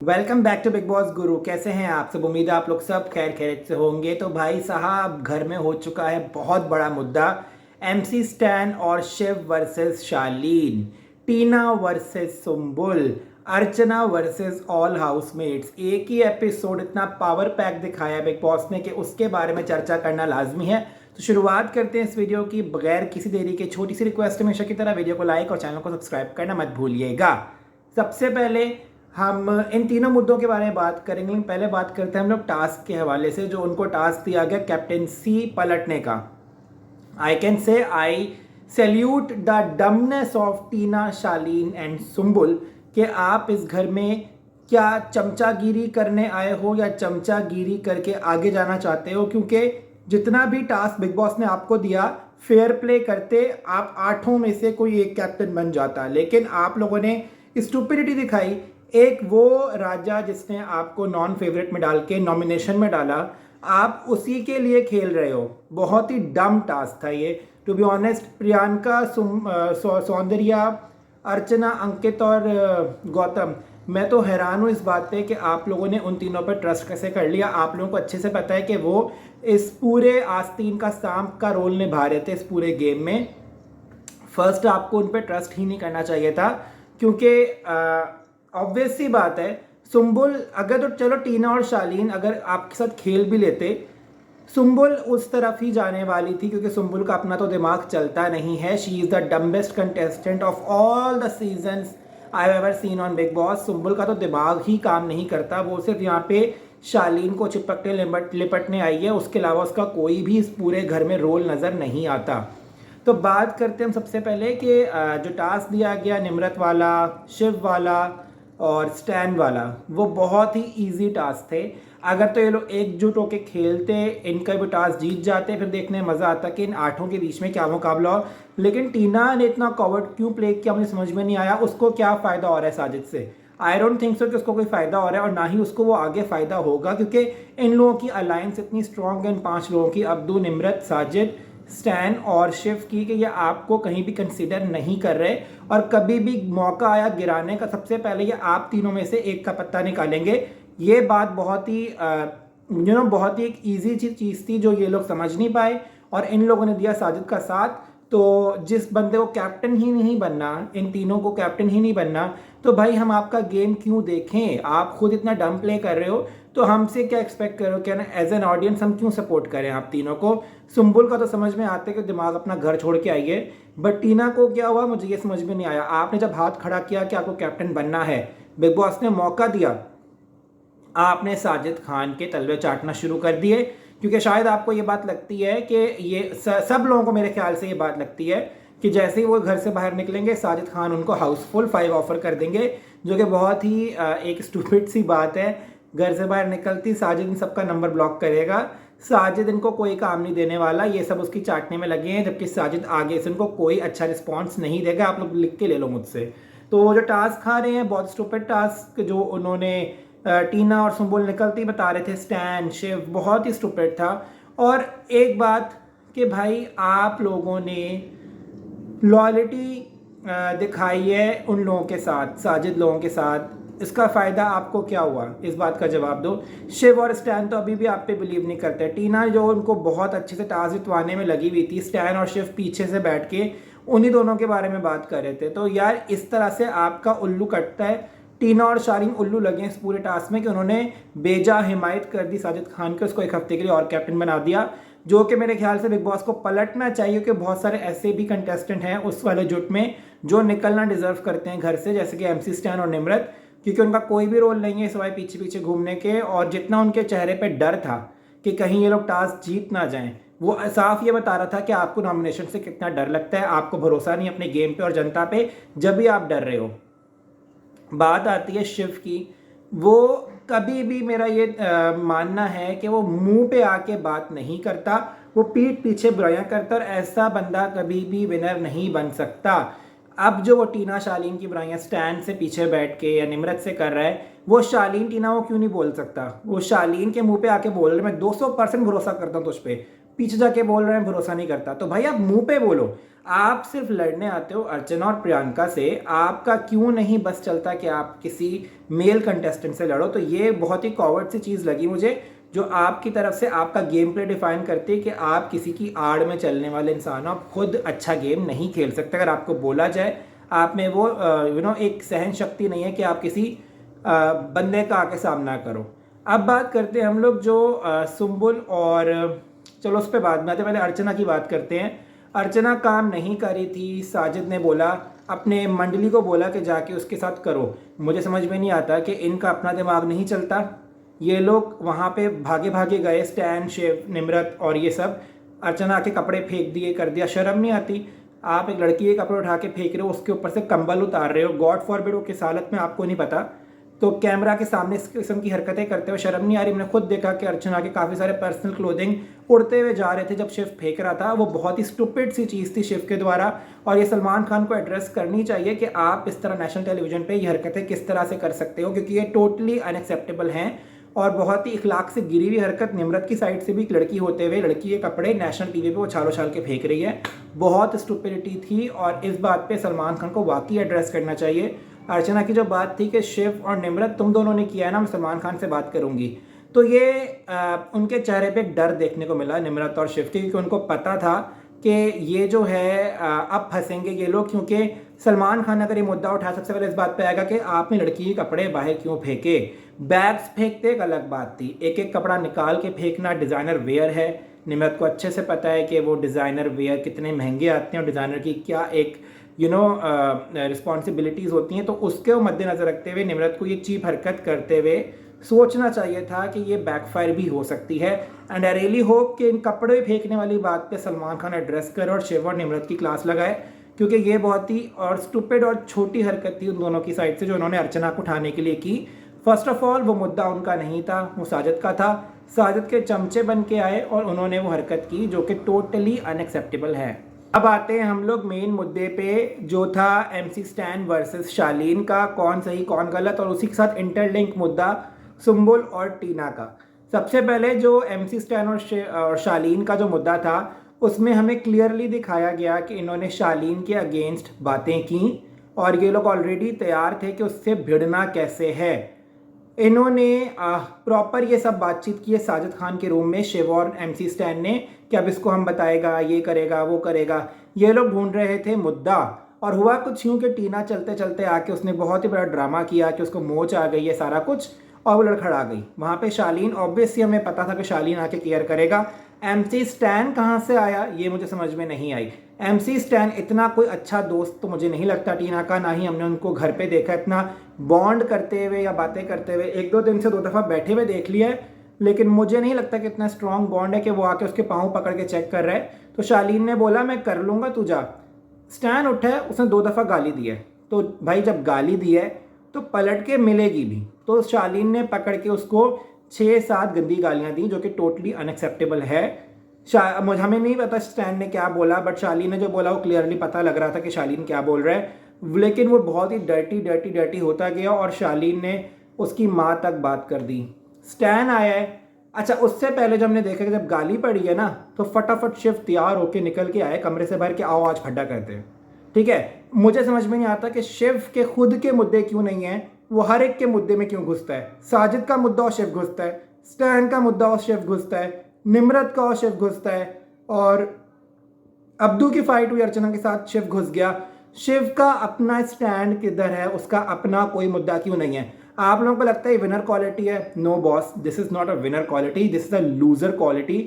Welcome back to Bigg Boss गुरु। कैसे हैं आप सब? उम्मीद है आप लोग सब खैर खैरियत से होंगे। तो भाई साहब, घर में हो चुका है बहुत बड़ा मुद्दा। एमसी स्टैन और शिव वर्सेस शालीन, टीना वर्सेस सुम्बुल, अर्चना वर्सेस ऑल हाउसमेट्स। एक ही एपिसोड इतना पावर पैक दिखाया बिग बॉस ने कि उसके बारे में चर्चा करना लाजमी है। तो शुरुआत करते हैं इस वीडियो की बगैर किसी देरी के। छोटी सी रिक्वेस्ट हमेशा की तरह, वीडियो को लाइक और चैनल को सब्सक्राइब करना मत भूलिएगा। सबसे पहले हम इन तीनों मुद्दों के बारे में बात करेंगे, लेकिन पहले बात करते हैं हम लोग टास्क के हवाले से। जो उनको टास्क दिया गया कैप्टेंसी पलटने का, I can say I salute the dumbness of Tina, Shalin and Sumbul कि आप इस घर में क्या चमचागिरी करने आए हो या चमचागिरी करके आगे जाना चाहते हो। क्योंकि जितना भी टास्क बिग बॉस ने आपको दिया, फेयर प्ले करते आप आठों में से कोई एक कैप्टन बन जाता, लेकिन आप लोगों ने स्टुपिडिटी दिखाई। एक वो राजा जिसने आपको नॉन फेवरेट में डाल के नॉमिनेशन में डाला, आप उसी के लिए खेल रहे हो। बहुत ही डम टास्क था ये, to be honest. Priyanka, Soundarya, Archana, Ankit और गौतम, मैं तो हैरान हूँ इस बात पे कि आप लोगों ने उन तीनों पर ट्रस्ट कैसे कर लिया। आप लोगों को अच्छे से पता है कि वो इस पूरे आस्तीन का सांप का रोल निभा रहे थे इस पूरे गेम में। फर्स्ट आपको उन पर ट्रस्ट ही नहीं करना चाहिए था, क्योंकि ऑब्वियस सी बात है, सुम्बुल अगर, तो चलो टीना और शालीन अगर आपके साथ खेल भी लेते, सुम्बुल उस तरफ ही जाने वाली थी, क्योंकि सुम्बुल का अपना तो दिमाग चलता नहीं है। She is the dumbest contestant of all the seasons I ever seen on big boss. Sumbul का तो दिमाग ही काम नहीं करता। वो सिर्फ यहाँ पे शालीन को चिपकने लिपटने आई है, उसके अलावा उसका कोई भी इस पूरे घर में रोल नज़र नहीं आता। तो बात करते हैं हम सबसे पहले कि जो टास्क दिया गया निम्रत वाला, शिव वाला और स्टैन वाला, वो बहुत ही इजी टास्क थे। अगर तो ये लोग एकजुट होकर खेलते, इनका भी टास्क जीत जाते, फिर देखने में मज़ा आता कि इन आठों के बीच में क्या मुकाबला हो। लेकिन टीना ने इतना कॉवर्ड क्यों प्ले किया, मुझे समझ में नहीं आया। उसको क्या फ़ायदा हो रहा है साजिद से? आई डोंट थिंक सो कि उसको कोई फ़ायदा हो रहा है, और ना ही उसको वो आगे फ़ायदा होगा, क्योंकि इन लोगों की अलायंस इतनी स्ट्रॉन्ग है, इन 5 लोगों की, अब्दू, निम्रत, साजिद, स्टैन और शिव की, कि ये आपको कहीं भी कंसीडर नहीं कर रहे। और कभी भी मौका आया गिराने का, सबसे पहले ये आप तीनों में से एक का पत्ता निकालेंगे। ये बात बहुत ही बहुत ही एक ईजी चीज़ थी जो ये लोग समझ नहीं पाए, और इन लोगों ने दिया साजिद का साथ। तो जिस बंदे को कैप्टन ही नहीं बनना, इन तीनों को कैप्टन ही नहीं बनना, तो भाई हम आपका गेम क्यों देखें? आप खुद इतना डम प्ले कर रहे हो, तो हमसे क्या एक्सपेक्ट करो? क्या ना, एज एन ऑडियंस हम क्यों सपोर्ट करें आप तीनों को? सुम्बुल का तो समझ में आते कि दिमाग अपना घर छोड़ के आइए, बट टीना को क्या हुआ, मुझे ये समझ में नहीं आया। आपने जब हाथ खड़ा किया कि आपको कैप्टन बनना है, बिग बॉस ने मौका दिया, आपने साजिद खान के तलवे चाटना शुरू कर दिए। क्योंकि शायद आपको ये बात लगती है कि ये सब लोगों को, मेरे ख्याल से ये बात लगती है कि जैसे ही वो घर से बाहर निकलेंगे, साजिद खान उनको हाउसफुल 5 ऑफर कर देंगे, जो कि बहुत ही एक स्टूपिड सी बात है। घर से बाहर निकलती साजिद इन सबका नंबर ब्लॉक करेगा। साजिद इनको कोई काम नहीं देने वाला, ये सब उसकी चाटने में लगे हैं, जबकि साजिद आगे से उनको कोई अच्छा रिस्पॉन्स नहीं देगा। आप लोग लिख के ले लो मुझसे। तो वो जो टास्क खा रहे हैं, बहुत स्टूपिड टास्क जो उन्होंने टीना और सुम्बुल निकलती बता रहे थे, स्टैन, शिव, बहुत ही स्टूपिड था। और एक बात कि भाई आप लोगों ने लॉयल्टी दिखाई है उन लोगों के साथ, साजिद लोगों के साथ, इसका फ़ायदा आपको क्या हुआ? इस बात का जवाब दो। शिव और स्टैन तो अभी भी आप पे बिलीव नहीं करते। टीना जो उनको बहुत अच्छे से टास्क जितवाने में लगी हुई थी, स्टैन और शिव पीछे से बैठ के उन्हीं दोनों के बारे में बात कर रहे थे। तो यार इस तरह से आपका उल्लू कटता है। टीना और शालीन उल्लू लगे इस पूरे टास्क में कि उन्होंने बेजा हिमायत कर दी साजिद खान के, उसको एक हफ्ते के लिए और कैप्टन बना दिया, जो कि मेरे ख्याल से बिग बॉस को पलटना चाहिए। कि बहुत सारे ऐसे भी कंटेस्टेंट हैं उस वाले जुट में जो निकलना डिजर्व करते हैं घर से, जैसे कि एमसी स्टैन और निम्रत, क्योंकि उनका कोई भी रोल नहीं है सिवाय पीछे पीछे घूमने के। और जितना उनके चेहरे पर डर था कि कहीं ये लोग टास्क जीत ना जाएं, वो साफ ये बता रहा था कि आपको नॉमिनेशन से कितना डर लगता है, आपको भरोसा नहीं अपने गेम पे और जनता पे, जब भी आप डर रहे हो। बात आती है शिव की, वो कभी भी, मेरा ये मानना है कि वो मुंह पे आके बात नहीं करता, वो पीठ पीछे बुराइयां करता, और ऐसा बंदा कभी भी विनर नहीं बन सकता। अब जो वो टीना शालीन की बुराइयां स्टैंड से पीछे बैठ के या निम्रत से कर रहा है, वो शालीन टीना वो क्यों नहीं बोल सकता? वो शालीन के मुंह पे आके बोल रहे, मैं 200% भरोसा करता हूँ तुझ पे, पीछे जाके बोल रहे हैं भरोसा नहीं करता। तो भाई आप मुंह पे बोलो। आप सिर्फ लड़ने आते हो अर्चना और प्रियंका से, आपका क्यों नहीं बस चलता कि आप किसी मेल कंटेस्टेंट से लड़ो? तो ये बहुत ही कॉवर्ड सी चीज़ लगी मुझे, जो आपकी तरफ से आपका गेम प्ले डिफाइन करती है कि आप किसी की आड़ में चलने वाले इंसान हो, आप खुद अच्छा गेम नहीं खेल सकते। अगर आपको बोला जाए आप में वो एक सहन शक्ति नहीं है कि आप किसी बंदे का आके सामना करो। अब बात करते हैं हम लोग जो सुम्बुल और चलो उस पर बाद में आते, पहले अर्चना की बात करते हैं। अर्चना काम नहीं कर रही थी, साजिद ने बोला, अपने मंडली को बोला कि जाके उसके साथ करो। मुझे समझ में नहीं आता कि इनका अपना दिमाग नहीं चलता। ये लोग वहाँ पे भागे भागे गए, स्टैन, शिव, निम्रत और ये सब, अर्चना के कपड़े फेंक दिए, कर दिया। शर्म नहीं आती? आप एक लड़की के कपड़े उठा के फेंक रहे हो, उसके ऊपर से कंबल उतार रहे हो, गॉड फॉरबिड वो किस हालत में आपको नहीं पता, तो कैमरा के सामने इस किस्म की हरकतें करते हुए शर्म नहीं आ रही? मैंने खुद देखा कि अर्चना के काफ़ी सारे पर्सनल क्लोथिंग उड़ते हुए जा रहे थे जब शिव फेंक रहा था। वो बहुत ही स्टूपिड सी चीज़ थी शिव के द्वारा, और ये सलमान खान को एड्रेस करनी चाहिए कि आप इस तरह नेशनल टेलीविजन पे ये हरकतें किस तरह से कर सकते हो, क्योंकि ये टोटली अनएक्सेप्टेबल हैं और बहुत ही इखलाक से गिरी हुई हरकत निम्रत की साइड से भी। एक लड़की होते हुए लड़की के कपड़े नेशनल टीवी पे वो छालो छाल के फेंक रही है, बहुत स्टुपिडिटी थी और इस बात पे सलमान खान को वाकई एड्रेस करना चाहिए। अर्चना की जो बात थी कि शिव और निम्रत तुम दोनों ने किया है ना, मैं सलमान खान से बात करूंगी, तो ये उनके चेहरे पे एक डर देखने को मिला निम्रत और शिव के, क्योंकि उनको पता था कि ये जो है अब फंसेंगे ये लोग, क्योंकि सलमान खान अगर ये मुद्दा उठा सबसे पहले इस बात पे आएगा कि आपने लड़की के कपड़े बाहर क्यों फेंके। बैग्स फेंकते एक अलग बात थी, एक एक कपड़ा निकाल के फेंकना डिज़ाइनर वेयर है। निम्रत को अच्छे से पता है कि वो डिज़ाइनर वेयर कितने महंगे आते हैं और डिज़ाइनर की क्या एक रिस्पॉन्सिबिलिटीज़ होती हैं, तो उसके मद्देनज़र रखते हुए निम्रत को ये चीप हरकत करते हुए सोचना चाहिए था कि ये बैकफायर भी हो सकती है। एंड आई रियली होप कि इन कपड़े फेंकने वाली बात पे सलमान खान एड्रेस करे और शिव और निम्रत की क्लास लगाए, क्योंकि ये बहुत ही और स्टूपिड और छोटी हरकत थी उन दोनों की साइड से जो उन्होंने अर्चना को उठाने के लिए की। फर्स्ट ऑफ ऑल वो मुद्दा उनका नहीं था, वो साजिद का था। साजिद के चमचे बन के आए और उन्होंने वो हरकत की जो कि टोटली अनएक्सेप्टेबल है। अब आते हैं हम लोग मेन मुद्दे पे, जो था MC स्टैन वर्सेस शालीन का, कौन सही कौन गलत, और उसी के साथ इंटरलिंक मुद्दा सुम्बुल और टीना का। सबसे पहले जो MC स्टैन और शालीन का जो मुद्दा था, उसमें हमें क्लियरली दिखाया गया कि इन्होंने शालीन के अगेंस्ट बातें की और ये लोग ऑलरेडी तैयार थे कि उससे भिड़ना कैसे है। इन्होंने प्रॉपर ये सब बातचीत की है साजिद खान के रूम में, शिव और MC स्टैन ने, कि अब इसको हम बताएगा, ये करेगा, वो करेगा। ये लोग ढूंढ रहे थे मुद्दा, और हुआ कुछ यूँ कि टीना चलते चलते आके उसने बहुत ही बड़ा ड्रामा किया कि उसको मोच आ गई है सारा कुछ, और वो लड़खड़ा गई। वहाँ पे शालीन, ऑब्वियसली हमें पता था कि शालीन आके केयर करेगा। MC स्टैन कहाँ से आया ये मुझे समझ में नहीं आई। MC स्टैन इतना कोई अच्छा दोस्त तो मुझे नहीं लगता टीना का, ना ही हमने उनको घर पे देखा इतना बॉन्ड करते हुए या बातें करते हुए। एक दो दिन से 2 दफ़ा बैठे हुए देख लिया है, लेकिन मुझे नहीं लगता कि इतना स्ट्रॉन्ग बॉन्ड है कि वो आके उसके पाँव पकड़ के चेक कर रहा है। तो शालीन ने बोला मैं कर लूँगा, तू जा। स्टैन उठा है, उसने 2 दफ़ा गाली दी है, तो भाई जब गाली दी है तो पलट के मिलेगी भी। तो शालीन ने पकड़ के उसको 6-7 गंदी गालियां दी, जो कि टोटली अनएक्सेप्टेबल है। मुझे हमें नहीं पता स्टैन ने क्या बोला, बट शालीन ने जो बोला वो क्लियरली पता लग रहा था कि शालीन क्या बोल रहा है, लेकिन वो बहुत ही डर्टी होता गया और शालीन ने उसकी माँ तक बात कर दी। स्टैन आया है, अच्छा उससे पहले जब हमने देखा कि जब गाली पड़ी है ना, तो फटाफट शिव तैयार होके निकल के आए कमरे से बाहर के, आओ आज खड्डा करते हैं। ठीक है, मुझे समझ में नहीं आता कि शिव के खुद के मुद्दे क्यों नहीं है, वो हर एक के मुद्दे में क्यों घुसता है। साजिद का मुद्दा और शिव घुसता है, स्टैन का मुद्दा और शिव घुसता है, निम्रत का और शिव घुसता है, और अब्दू की फाइट हुई अर्चना के साथ, शिव घुस गया। शिव का अपना स्टैंड किधर है, उसका अपना कोई मुद्दा क्यों नहीं है। आप लोगों को लगता है विनर क्वालिटी है, no boss, this is not a winner quality, this is a loser quality.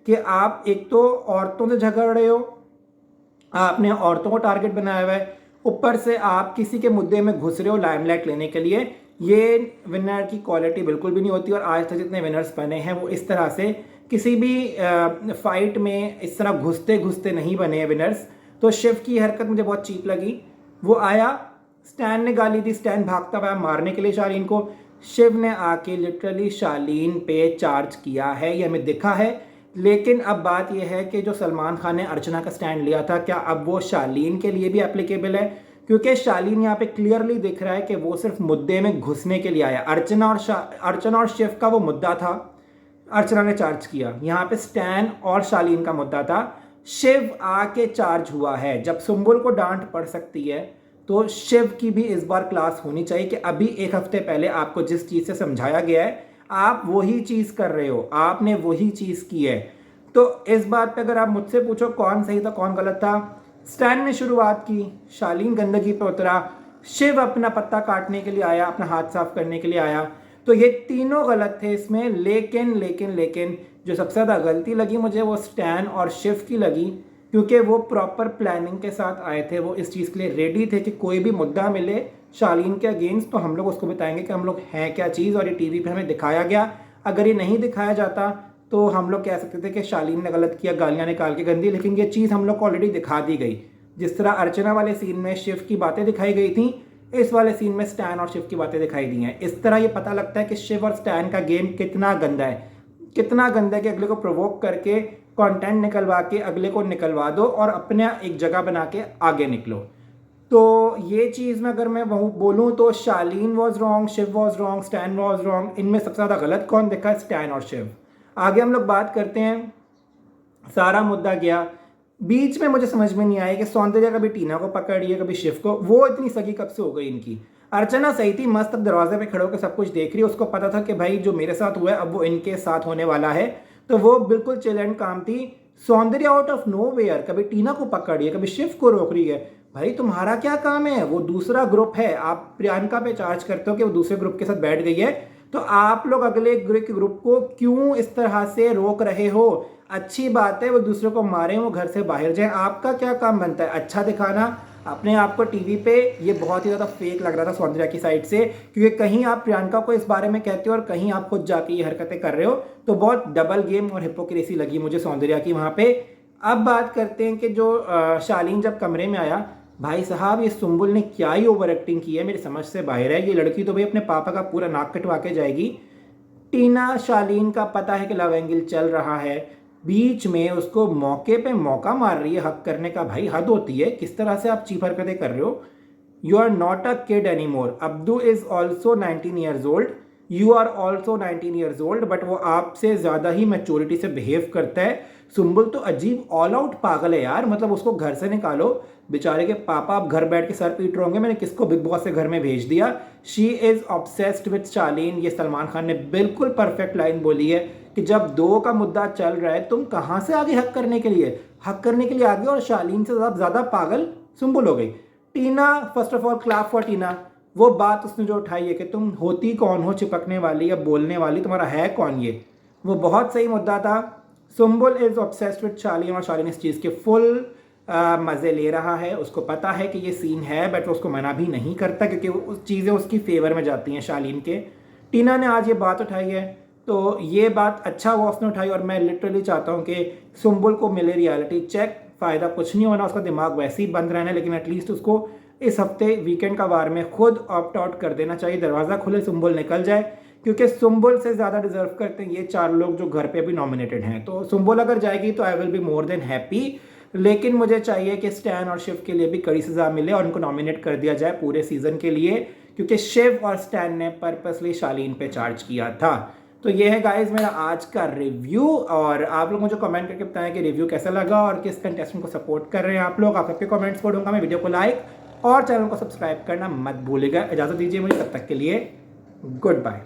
कि आप एक तो औरतों से झगड़ रहे हो, आपने औरतों को टारगेट बनाया हुआ है, ऊपर से आप किसी के मुद्दे में घुस रहे हो लाइमलाइट लेने के लिए। ये विनर की क्वालिटी बिल्कुल भी नहीं होती, और आज तक जितने विनर्स बने हैं वो इस तरह से किसी भी फाइट में इस तरह घुसते घुसते नहीं बने हैं विनर्स। तो शिव की हरकत मुझे बहुत चीप लगी। वो आया, स्टैन ने गाली दी, स्टैन भागता हुआ मारने के लिए शालीन को, शिव ने आके लिटरली शालीन पे चार्ज किया है, ये हमें दिखा है। लेकिन अब बात यह है कि जो सलमान खान ने अर्चना का स्टैंड लिया था, क्या अब वो शालीन के लिए भी एप्लीकेबल है? क्योंकि शालीन यहाँ पे क्लियरली दिख रहा है कि वो सिर्फ मुद्दे में घुसने के लिए आया। अर्चना और शिव का वो मुद्दा था, अर्चना ने चार्ज किया। यहाँ पे स्टैन और शालीन का मुद्दा था, शिव आके चार्ज हुआ है। जब सुम्बुल को डांट पड़ सकती है तो शिव की भी इस बार क्लास होनी चाहिए कि अभी एक हफ्ते पहले आपको जिस चीज़ से समझाया गया है आप वही चीज़ कर रहे हो, आपने वही चीज़ की है। तो इस बात पे अगर आप मुझसे पूछो कौन सही था कौन गलत था, स्टैन ने शुरुआत की, शालीन गंदगी पे उतरा, शिव अपना पत्ता काटने के लिए आया, अपना हाथ साफ करने के लिए आया। तो ये तीनों गलत थे इसमें, लेकिन लेकिन लेकिन जो सबसे ज़्यादा गलती लगी मुझे वो स्टैन और शिव की लगी, क्योंकि वो प्रॉपर प्लानिंग के साथ आए थे। वो इस चीज़ के लिए रेडी थे कि कोई भी मुद्दा मिले शालीन के अगेंस्ट तो हम लोग उसको बताएंगे कि हम लोग हैं क्या चीज़, और ये टीवी पे हमें दिखाया गया। अगर ये नहीं दिखाया जाता तो हम लोग कह सकते थे कि शालीन ने गलत किया, गालियाँ निकाल के गंदी, लेकिन ये चीज़ हम लोग को ऑलरेडी दिखा दी गई। जिस तरह अर्चना वाले सीन में शिव की बातें दिखाई गई थी, इस वाले सीन में स्टैन और शिव की बातें दिखाई दी हैं। इस तरह ये पता लगता है कि शिव और स्टैन का गेम कितना गंदा है, कितना गंदा है कि अगले को प्रोवोक करके कंटेंट निकलवा के अगले को निकलवा दो और अपने एक जगह बना के आगे निकलो। तो ये चीज़ में अगर मैं बोलूँ तो Shalin was wrong, Shiv was wrong, Stan was wrong. इनमें सबसे ज़्यादा गलत कौन दिखा? स्टैन और शिव। आगे हम लोग बात करते हैं, सारा मुद्दा गया बीच में, मुझे समझ में नहीं आया कि सौंदर्या कभी टीना को पकड़ रही है कभी शिव को, वो इतनी सगी कब से हो गई इनकी। अर्चना सही थी, मस्त अब दरवाजे पे खड़े होकर सब कुछ देख रही है, उसको पता था कि भाई जो मेरे साथ हुआ है अब वो इनके साथ होने वाला है, तो वो बिल्कुल चिल एंड काम थी। Soundarya out of nowhere कभी टीना को पकड़ रही है कभी शिव को रोक रही है। भाई तुम्हारा क्या काम है? वो दूसरा ग्रुप है, आप प्रियंका पे चार्ज करते हो कि वो दूसरे ग्रुप के साथ बैठ गई है, तो आप लोग अगले ग्रुप को क्यों इस तरह से रोक रहे हो? अच्छी बात है वो दूसरे को मारें, वो घर से बाहर जाए, आपका क्या काम बनता है? अच्छा दिखाना अपने आप को टीवी पे। ये बहुत ही ज़्यादा फेक लग रहा था सौंदर्या की साइड से, क्योंकि कहीं आप प्रियंका को इस बारे में कहते हो और कहीं आप खुद जाके ये हरकतें कर रहे हो, तो बहुत डबल गेम और हिपोक्रेसी लगी मुझे सौंदर्या की वहाँ पे। अब बात करते हैं कि जो शालीन जब कमरे में आया, भाई साहब ये सुम्बुल ने क्या ही ओवर एक्टिंग की है, मेरी समझ से बाहर है। ये लड़की तो भाई अपने पापा का पूरा नाक कटवा के जाएगी। टीना शालीन का पता है कि लव एंगल चल रहा है, बीच में उसको मौके पे मौका मार रही है हक करने का। भाई हद होती है, किस तरह से आप चीप हरकतें कर रहे हो? You are not a kid any more. Abdu is also 19 years old, you are also 19 years old, but वो आपसे ज़्यादा ही मैच्योरिटी से बिहेव करता है। सुम्बुल तो अजीब ऑल आउट पागल है यार, मतलब उसको घर से निकालो, बेचारे के पापा अब घर बैठ के सर पीट रहे होंगे मैंने किसको बिग बॉस से घर में भेज दिया। शी इज़ ऑब्सेस्ड विथ शालीन। ये सलमान खान ने बिल्कुल परफेक्ट लाइन बोली है कि जब दो का मुद्दा चल रहा है तुम कहाँ से आगे हक करने के लिए? हक करने के लिए आगे, और शालीन से ज़्यादा पागल सुम्बुल हो गई। Tina, first of all clap for Tina. वो बात उसने जो उठाई है कि तुम होती कौन हो चिपकने वाली या बोलने वाली, तुम्हारा है कौन ये, वो बहुत सही मुद्दा था। सुम्बुल इज ऑब्सेस्ड विद शालीन और शालीन इस चीज़ के फुल मज़े ले रहा है। उसको पता है कि ये सीन है, बट वो उसको मना भी नहीं करता क्योंकि उस चीज़ें उसकी फेवर में जाती हैं शालीन के। टीना ने आज ये बात उठाई है, तो ये बात अच्छा हुआ उसने उठाई, और मैं लिटरली चाहता हूँ कि सुम्बुल को मिले रियलिटी चेक। फ़ायदा कुछ नहीं होना, उसका दिमाग वैसे ही बंद रहना है, लेकिन एटलीस्ट उसको इस हफ्ते वीकेंड का वार में खुद ऑप्ट आउट कर देना चाहिए। दरवाज़ा खुले, सुम्बुल निकल जाए, क्योंकि सुम्बुल से ज़्यादा डिजर्व करते हैं ये चार लोग जो घर पे अभी नॉमिनेटेड हैं। तो सुम्बुल अगर जाएगी तो I will be more than happy, लेकिन मुझे चाहिए कि स्टैन और शिव के लिए भी कड़ी सज़ा मिले और उनको नॉमिनेट कर दिया जाए पूरे सीज़न के लिए, क्योंकि शिव और स्टैन ने पर्पसली शालीन पे चार्ज किया था। तो ये है गाइज मेरा आज का रिव्यू, और आप लोग मुझे कमेंट करके बताएं कि रिव्यू कैसा लगा और किस कंटेस्टेंट को सपोर्ट कर रहे हैं आप लोग। आप सबके कमेंट्स पढ़ूंगा मैं। वीडियो को लाइक और चैनल को सब्सक्राइब करना मत भूलिएगा। इजाज़त दीजिए मुझे, तब तक के लिए गुड बाय।